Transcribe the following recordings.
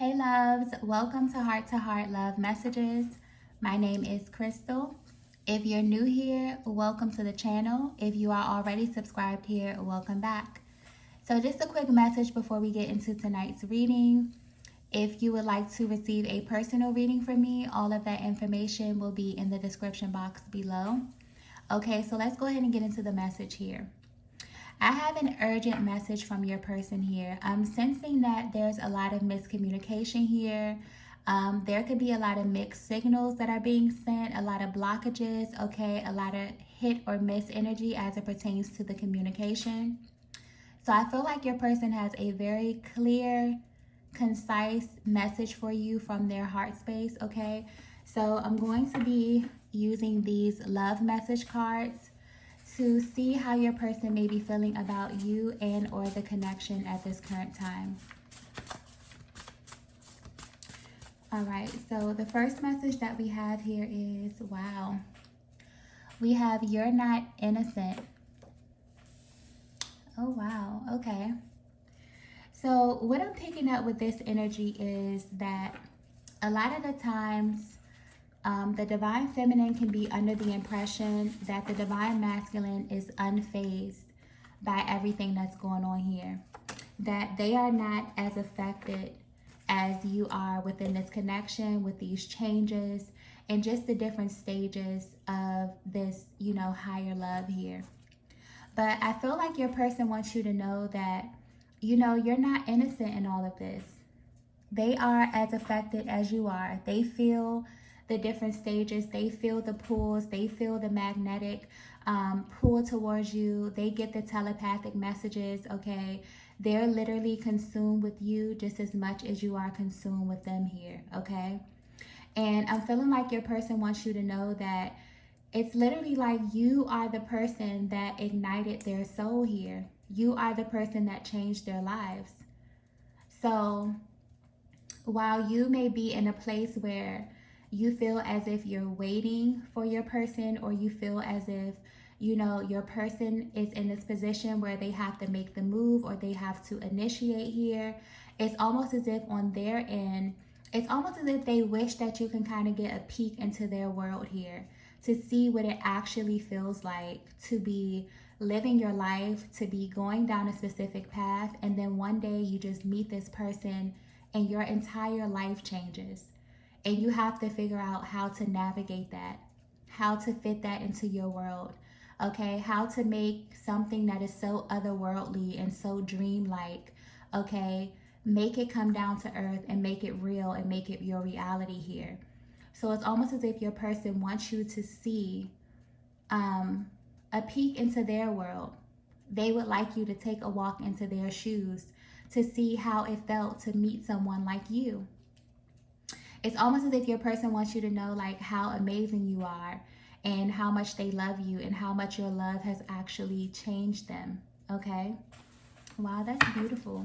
Hey loves, welcome to Heart Love Messages. My name is Crystal. If you're new here, welcome to the channel. If you are already subscribed here, welcome back. So just a quick message before we get into tonight's reading. If you would like to receive a personal reading from me, all of that information will be in the description box below. Okay, so let's go ahead and get into the message here. I have an urgent message from your person here. I'm sensing that there's a lot of miscommunication here. There could be a lot of mixed signals that are being sent, a lot of blockages, okay, a lot of hit or miss energy as it pertains to the communication. So I feel like your person has a very clear, concise message for you from their heart space, okay? So I'm going to be using these love message cards to see how your person may be feeling about you and or the connection at this current time. All right, so the first message that we have here is, wow. We have, you're not innocent. Oh, wow, okay. So what I'm picking up with this energy is that a lot of the times the divine feminine can be under the impression that the divine masculine is unfazed by everything that's going on here. That they are not as affected as you are within this connection, with these changes, and just the different stages of this, higher love here. But I feel like your person wants you to know that, you're not innocent in all of this. They are as affected as you are. They feel the different stages. They feel the pulls. They feel the magnetic pull towards you. They get the telepathic messages, okay? They're literally consumed with you just as much as you are consumed with them here, okay? And I'm feeling like your person wants you to know that it's literally like you are the person that ignited their soul here. You are the person that changed their lives. So while you may be in a place where you feel as if you're waiting for your person, or you feel as if your person is in this position where they have to make the move or they have to initiate here, it's almost as if on their end, it's almost as if they wish that you can kind of get a peek into their world here to see what it actually feels like to be living your life, to be going down a specific path, and then one day you just meet this person and your entire life changes. And you have to figure out how to navigate that, how to fit that into your world, okay? How to make something that is so otherworldly and so dreamlike, okay? Make it come down to earth and make it real and make it your reality here. So it's almost as if your person wants you to see a peek into their world. They would like you to take a walk into their shoes to see how it felt to meet someone like you. It's almost as if your person wants you to know like how amazing you are and how much they love you and how much your love has actually changed them, okay? Wow, that's beautiful.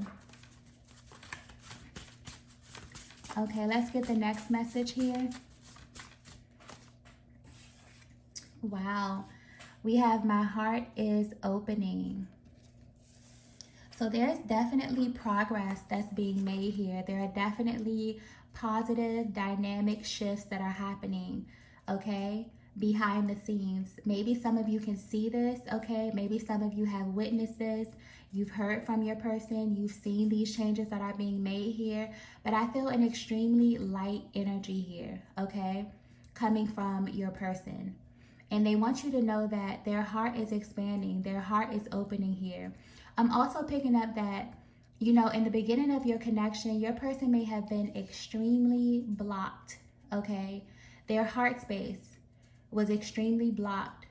Okay, let's get the next message here. Wow, we have, my heart is opening. So there's definitely progress that's being made here. There are definitely positive dynamic shifts that are happening, okay, behind the scenes. Maybe some of you can see this, okay? Maybe some of you have witnessed this. You've heard from your person. You've seen these changes that are being made here. But I feel an extremely light energy here, okay, coming from your person. And they want you to know that their heart is expanding. Their heart is opening here. I'm also picking up that, in the beginning of your connection, your person may have been extremely blocked, okay? Their heart space was extremely blocked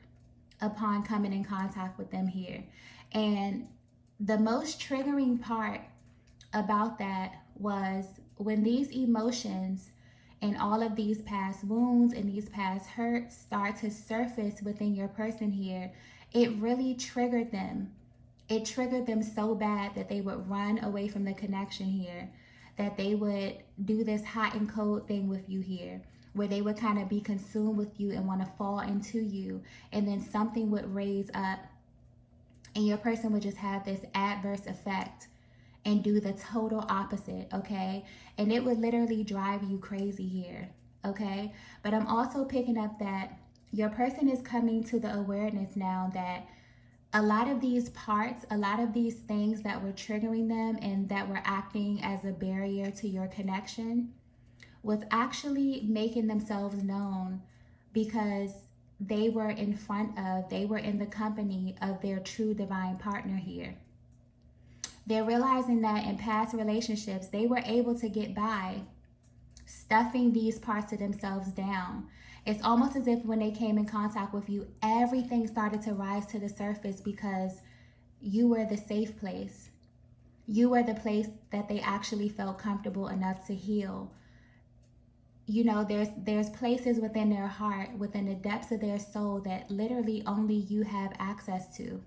upon coming in contact with them here. And the most triggering part about that was when these emotions and all of these past wounds and these past hurts start to surface within your person here, it really triggered them. It triggered them so bad that they would run away from the connection here, that they would do this hot and cold thing with you here, where they would kind of be consumed with you and want to fall into you, and then something would raise up and your person would just have this adverse effect and do the total opposite, okay? And it would literally drive you crazy here, okay? But I'm also picking up that your person is coming to the awareness now that a lot of these parts, a lot of these things that were triggering them and that were acting as a barrier to your connection was actually making themselves known because they were they were in the company of their true divine partner here. They're realizing that in past relationships, they were able to get by stuffing these parts of themselves down. It's almost as if when they came in contact with you, everything started to rise to the surface because you were the safe place. You were the place that they actually felt comfortable enough to heal. You know, there's places within their heart, within the depths of their soul that literally only you have access to.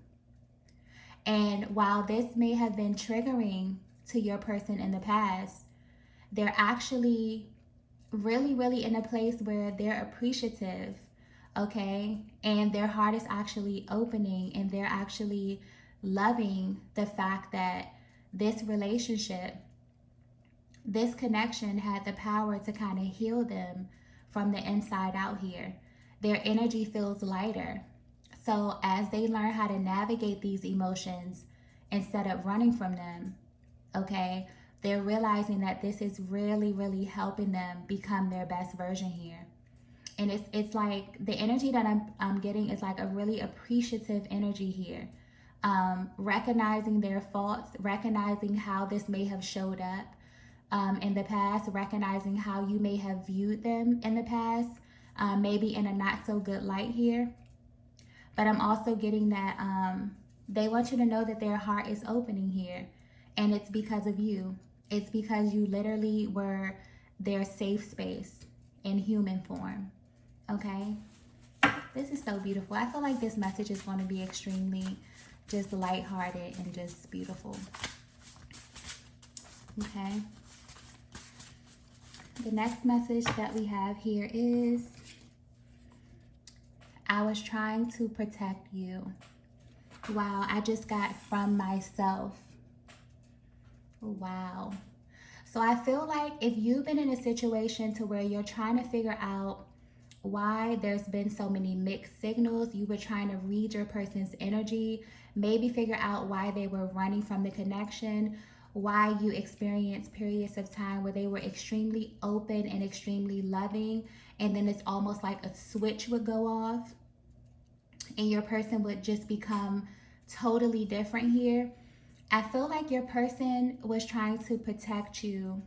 And while this may have been triggering to your person in the past, they're actually really in a place where they're appreciative, okay? And their heart is actually opening and they're actually loving the fact that this relationship, this connection had the power to kind of heal them from the inside out here. Their energy feels lighter. So as they learn how to navigate these emotions instead of running from them, okay, they're realizing that this is really helping them become their best version here. And it's like the energy that I'm getting is like a really appreciative energy here. Recognizing their faults, recognizing how this may have showed up in the past, recognizing how you may have viewed them in the past, maybe in a not so good light here. But I'm also getting that they want you to know that their heart is opening here. And it's because of you. It's because you literally were their safe space in human form. Okay? This is so beautiful. I feel like this message is going to be extremely just lighthearted and just beautiful. Okay? The next message that we have here is, I was trying to protect you. Wow, I just got from myself. Wow. So I feel like if you've been in a situation to where you're trying to figure out why there's been so many mixed signals, you were trying to read your person's energy, maybe figure out why they were running from the connection, why you experienced periods of time where they were extremely open and extremely loving, and then it's almost like a switch would go off and your person would just become totally different here. I feel like your person was trying to protect you,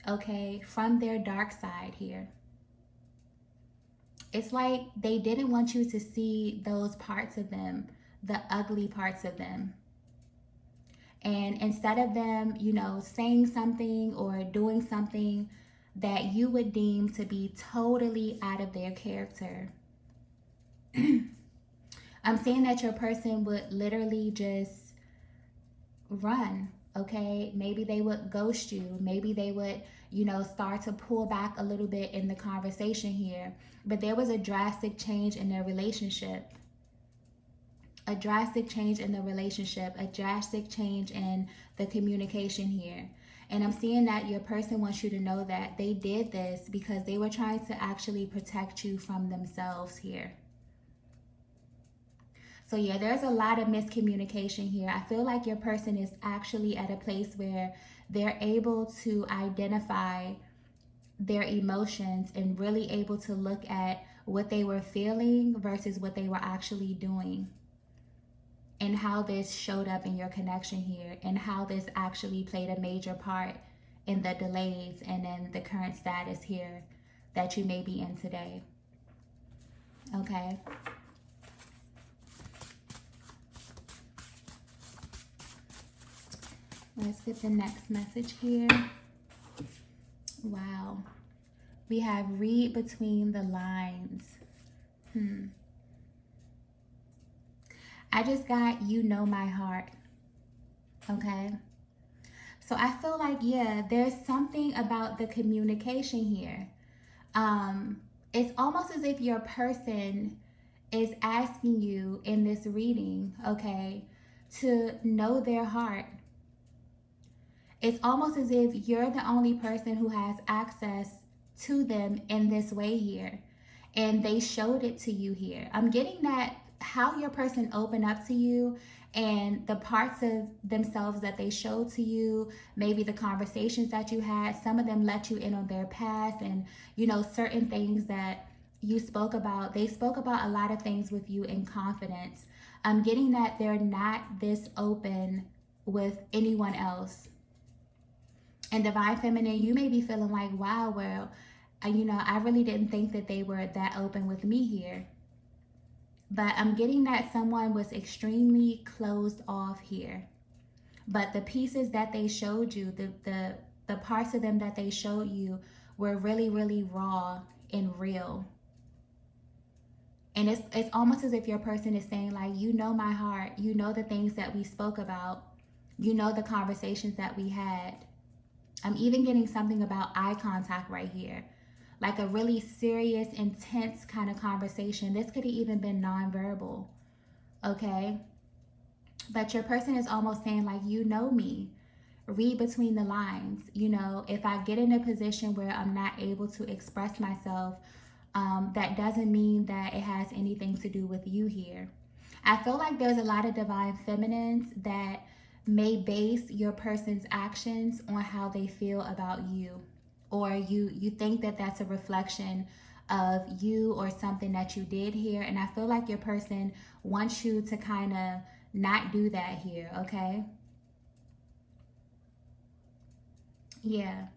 okay, from their dark side here. It's like they didn't want you to see those parts of them, the ugly parts of them. And instead of them, you know, saying something or doing something that you would deem to be totally out of their character, I'm saying that your person would literally just run, okay? Maybe they would ghost you. Maybe they would, you know, start to pull back a little bit in the conversation here. But there was a drastic change in their relationship. A drastic change in the relationship, a drastic change in the communication here. And I'm seeing that your person wants you to know that they did this because they were trying to actually protect you from themselves here. So yeah, there's a lot of miscommunication here. I feel like your person is actually at a place where they're able to identify their emotions and really able to look at what they were feeling versus what they were actually doing, and how this showed up in your connection here, and how this actually played a major part in the delays and in the current status here that you may be in today. Okay. Let's get the next message here. Wow. We have read between the lines. I just got, you know, my heart. Okay. So I feel like, yeah, there's something about the communication here. It's almost as if your person is asking you in this reading, okay, to know their heart. It's almost as if you're the only person who has access to them in this way here. And they showed it to you here. I'm getting that how your person opened up to you and the parts of themselves that they showed to you, maybe the conversations that you had, some of them let you in on their past, and certain things that you spoke about. They spoke about a lot of things with you in confidence. I'm getting that they're not this open with anyone else. And Divine Feminine, you may be feeling like, wow, well, I really didn't think that they were that open with me here. But I'm getting that someone was extremely closed off here. But the pieces that they showed you, the parts of them that they showed you were really, really raw and real. And it's almost as if your person is saying, like, you know my heart, you know the things that we spoke about, you know the conversations that we had. I'm even getting something about eye contact right here. Like a really serious, intense kind of conversation. This could have even been nonverbal, okay? But your person is almost saying, like, you know me. Read between the lines. If I get in a position where I'm not able to express myself, that doesn't mean that it has anything to do with you here. I feel like there's a lot of Divine Feminines that may base your person's actions on how they feel about you, or you think that that's a reflection of you or something that you did here. And I feel like your person wants you to kind of not do that here, okay? Yeah.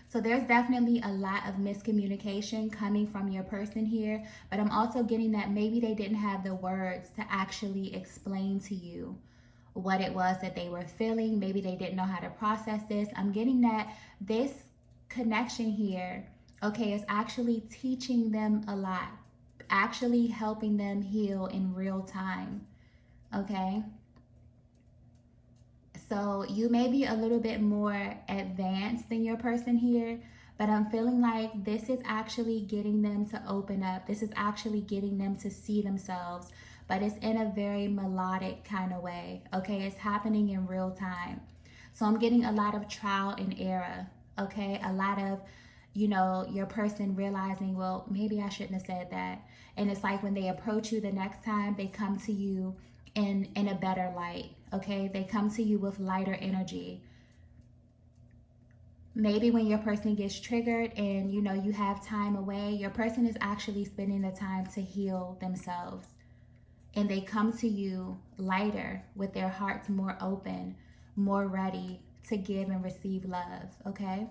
So there's definitely a lot of miscommunication coming from your person here, but I'm also getting that maybe they didn't have the words to actually explain to you what it was that they were feeling. Maybe they didn't know how to process this. I'm getting that this connection here, okay, is actually teaching them a lot, actually helping them heal in real time, okay? So you may be a little bit more advanced than your person here, but I'm feeling like this is actually getting them to open up. This is actually getting them to see themselves, but it's in a very melodic kind of way, okay? It's happening in real time. So I'm getting a lot of trial and error, okay? A lot of, your person realizing, well, maybe I shouldn't have said that. And it's like when they approach you the next time, they come to you in a better light, okay? They come to you with lighter energy. Maybe when your person gets triggered and you have time away, your person is actually spending the time to heal themselves. And they come to you lighter, with their hearts more open, more ready to give and receive love, okay?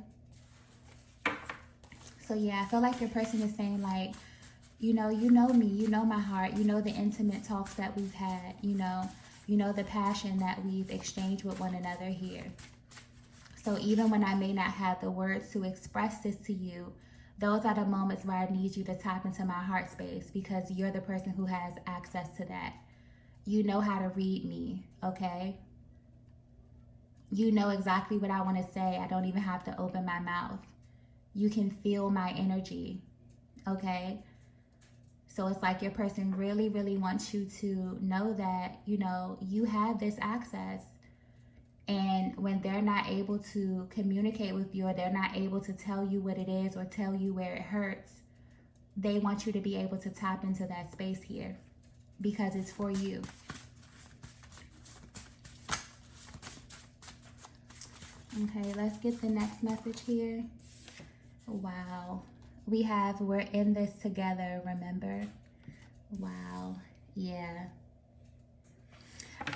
So yeah, I feel like your person is saying, like, you know me, you know my heart, you know the intimate talks that we've had, you know the passion that we've exchanged with one another here. So even when I may not have the words to express this to you, those are the moments where I need you to tap into my heart space, because you're the person who has access to that. You know how to read me, okay? You know exactly what I want to say. I don't even have to open my mouth. You can feel my energy, okay? So it's like your person really, really wants you to know that, you have this access. And when they're not able to communicate with you, or they're not able to tell you what it is or tell you where it hurts, they want you to be able to tap into that space here, because it's for you. Okay, let's get the next message here. Wow. We have, we're in this together, remember? Wow. Yeah.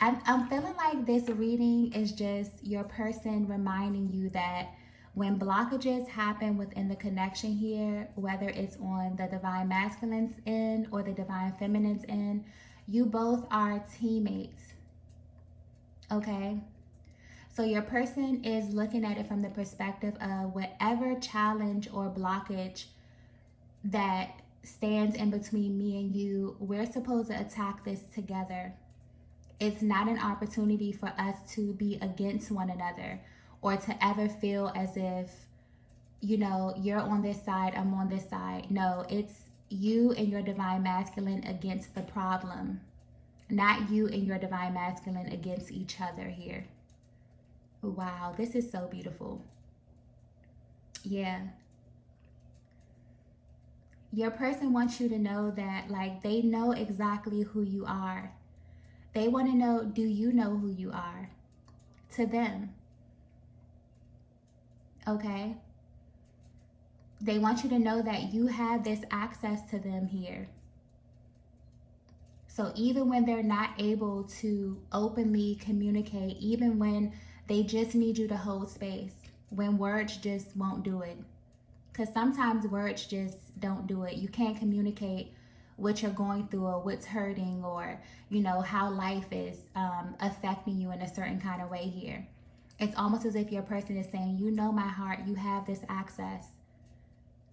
I'm feeling like this reading is just your person reminding you that when blockages happen within the connection here, whether it's on the Divine Masculine's end or the Divine Feminine's end, you both are teammates, okay? So your person is looking at it from the perspective of whatever challenge or blockage that stands in between me and you, we're supposed to attack this together. It's not an opportunity for us to be against one another, or to ever feel as if, you're on this side, I'm on this side. No, it's you and your Divine Masculine against the problem, not you and your Divine Masculine against each other here. Wow, this is so beautiful. Yeah. Your person wants you to know that, like, they know exactly who you are. They want to know, do you know who you are? To them. Okay? They want you to know that you have this access to them here. So even when they're not able to openly communicate, even when they just need you to hold space, when words just won't do it. Because sometimes words just don't do it. You can't communicate what you're going through or what's hurting, or, you know, how life is affecting you in a certain kind of way here. It's almost as if your person is saying, you know my heart, you have this access.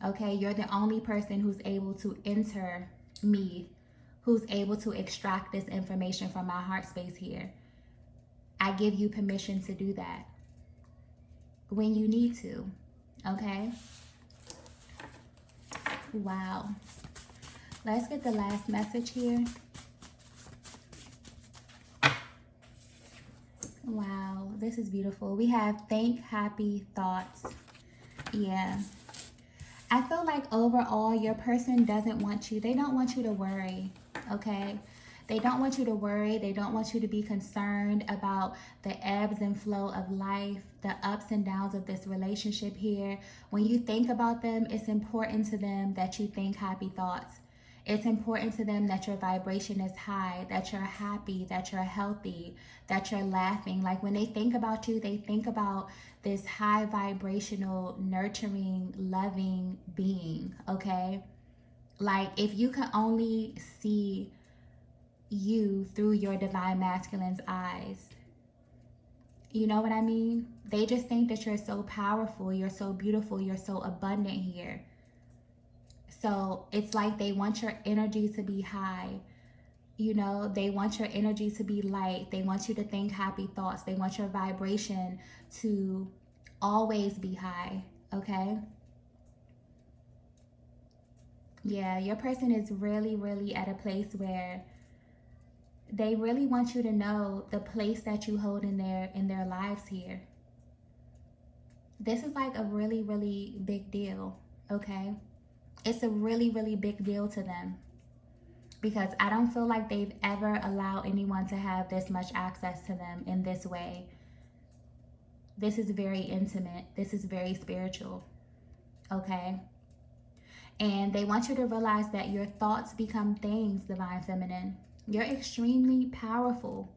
Okay, you're the only person who's able to enter me, who's able to extract this information from my heart space here. I give you permission to do that when you need to. Okay? Wow. Let's get the last message here. Wow, this is beautiful. We have think happy thoughts. Yeah. I feel like overall your person doesn't want you. They don't want you to worry, okay? They don't want you to worry. They don't want you to be concerned about the ebbs and flow of life, the ups and downs of this relationship here. When you think about them, it's important to them that you think happy thoughts. It's important to them that your vibration is high, that you're happy, that you're healthy, that you're laughing. Like when they think about you, they think about this high vibrational, nurturing, loving being, okay? Like if you can only see you through your divine masculine's eyes, you know what I mean? They just think that you're so powerful, you're so beautiful, you're so abundant here. So it's like they want your energy to be high. You know, they want your energy to be light. They want you to think happy thoughts. They want your vibration to always be high, okay? Yeah, your person is really, really at a place where they really want you to know the place that you hold in their lives here. This is like a really, really big deal, okay? It's a really, really big deal to them, because I don't feel like they've ever allowed anyone to have this much access to them in this way. This is very intimate. This is very spiritual, okay? And they want you to realize that your thoughts become things, Divine Feminine. You're extremely powerful,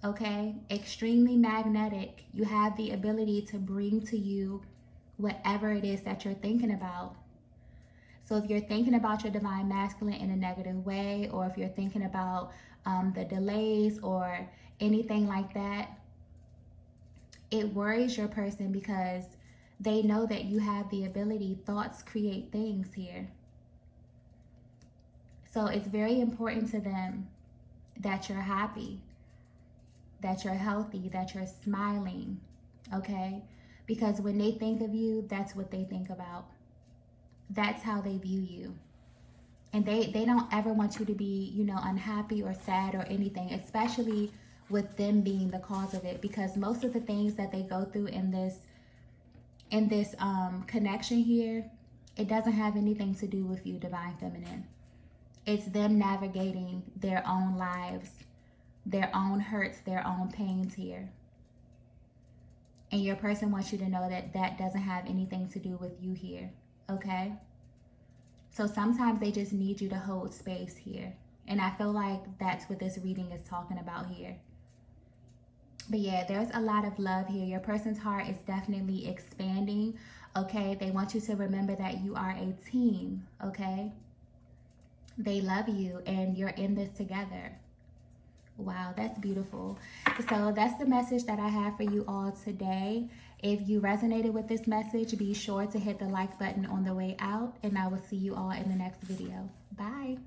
okay? Extremely magnetic. You have the ability to bring to you whatever it is that you're thinking about. So if you're thinking about your divine masculine in a negative way, or if you're thinking about the delays or anything like that, it worries your person because they know that you have the ability. Thoughts create things here. So it's very important to them that you're happy, that you're healthy, that you're smiling, okay? Because when they think of you, that's what they think about. That's how they view you. And they don't ever want you to be, you know, unhappy or sad or anything, especially with them being the cause of it. Because most of the things that they go through in this connection here, it doesn't have anything to do with you, Divine Feminine. It's them navigating their own lives, their own hurts, their own pains here. And your person wants you to know that that doesn't have anything to do with you here, okay? So sometimes they just need you to hold space here. And I feel like that's what this reading is talking about here. But yeah, there's a lot of love here. Your person's heart is definitely expanding, okay? They want you to remember that you are a team, okay? They love you and you're in this together. Wow, that's beautiful. So that's the message that I have for you all today. If you resonated with this message, be sure to hit the like button on the way out, and I will see you all in the next video. Bye.